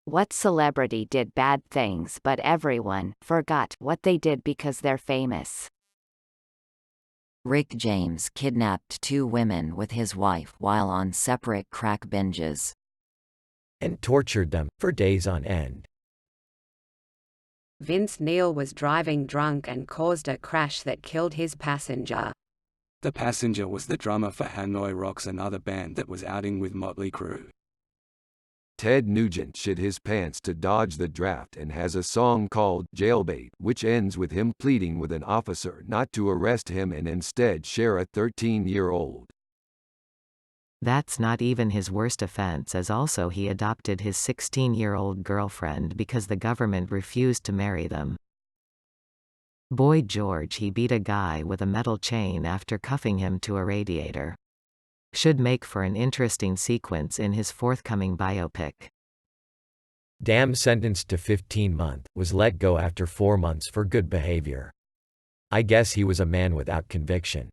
What celebrity did bad things but everyone forgot what they did because they're famous? Rick James kidnapped 2 women with his wife while on separate crack binges. And tortured them for days on end. Vince Neil was driving drunk and caused a crash that killed his passenger. The passenger was the drummer for Hanoi Rocks, another band that was outing with Motley Crue. Ted Nugent shit his pants to dodge the draft and has a song called Jailbait, which ends with him pleading with an officer not to arrest him and instead share a 13-year-old. That's not even his worst offense, as also he adopted his 16-year-old girlfriend because the government refused to marry them. Boy George, he beat a guy with a metal chain after cuffing him to a radiator. Should make for an interesting sequence in his forthcoming biopic. Damn, sentenced to 15 months, was let go after 4 months for good behavior. I guess he was a man without conviction.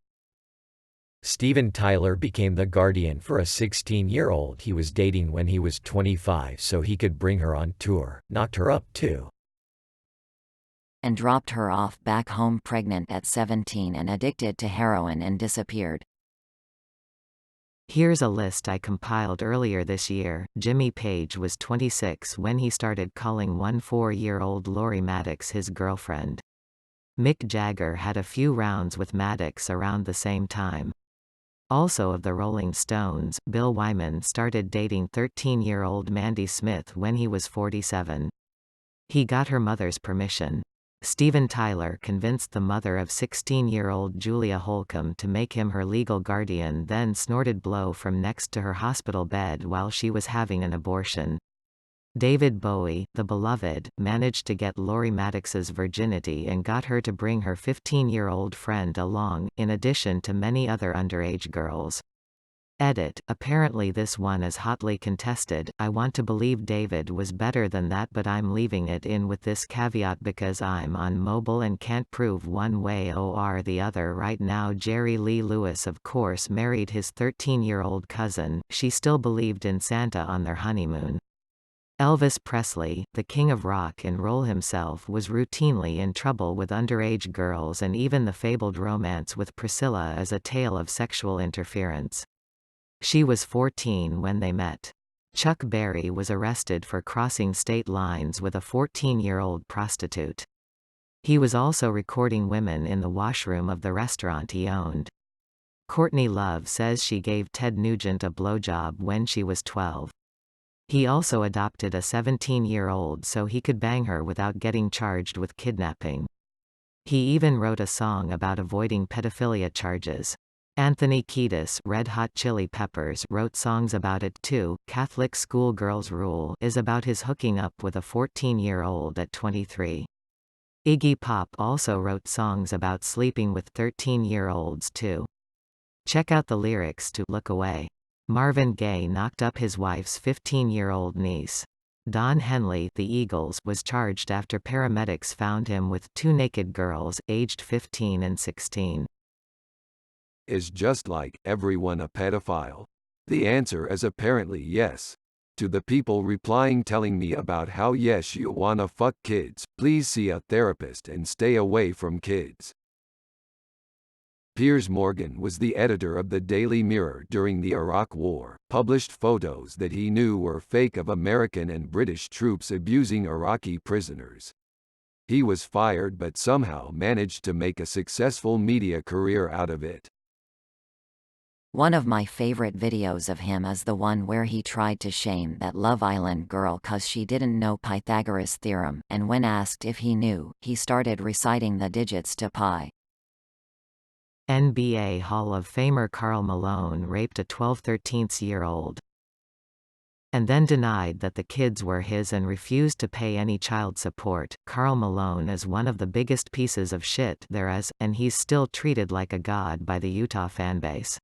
Steven Tyler became the guardian for a 16-year-old he was dating when he was 25 so he could bring her on tour, knocked her up too. And dropped her off back home pregnant at 17 and addicted to heroin and disappeared. Here's a list I compiled earlier this year. Jimmy Page was 26 when he started calling 4-year-old Lori Maddox his girlfriend. Mick Jagger had a few rounds with Maddox around the same time. Also of the Rolling Stones, Bill Wyman started dating 13-year-old Mandy Smith when he was 47. He got her mother's permission. Steven Tyler convinced the mother of 16-year-old Julia Holcomb to make him her legal guardian, then snorted blow from next to her hospital bed while she was having an abortion. David Bowie, the beloved, managed to get Lori Maddox's virginity and got her to bring her 15-year-old friend along, in addition to many other underage girls. Edit, apparently this one is hotly contested. I want to believe David was better than that, but I'm leaving it in with this caveat because I'm on mobile and can't prove one way or the other right now. Jerry Lee Lewis of course married his 13-year-old cousin. She still believed in Santa on their honeymoon. Elvis Presley, the king of rock and roll himself, was routinely in trouble with underage girls, and even the fabled romance with Priscilla is a tale of sexual interference. She was 14 when they met. Chuck Berry was arrested for crossing state lines with a 14-year-old prostitute. He was also recording women in the washroom of the restaurant he owned. Courtney Love says she gave Ted Nugent a blowjob when she was 12. He also adopted a 17-year-old so he could bang her without getting charged with kidnapping. He even wrote a song about avoiding pedophilia charges. Anthony Kiedis, Red Hot Chili Peppers, wrote songs about it too. Catholic Schoolgirls Rule is about his hooking up with a 14-year-old at 23. Iggy Pop also wrote songs about sleeping with 13-year-olds too. Check out the lyrics to Look Away. Marvin Gaye knocked up his wife's 15-year-old niece. Don Henley, the Eagles, was charged after paramedics found him with 2 naked girls, aged 15 and 16. Is just like everyone a pedophile? The answer is apparently yes. To the people replying telling me about how yes you wanna fuck kids, please see a therapist and stay away from kids. Piers Morgan was the editor of the Daily Mirror during the Iraq War, published photos that he knew were fake of American and British troops abusing Iraqi prisoners. He was fired but somehow managed to make a successful media career out of it. One of my favorite videos of him is the one where he tried to shame that Love Island girl cause she didn't know Pythagoras' theorem, and when asked if he knew, he started reciting the digits to pi. NBA Hall of Famer Karl Malone raped a 12-13-year-old. And then denied that the kids were his and refused to pay any child support. Karl Malone is one of the biggest pieces of shit there is, and he's still treated like a god by the Utah fanbase.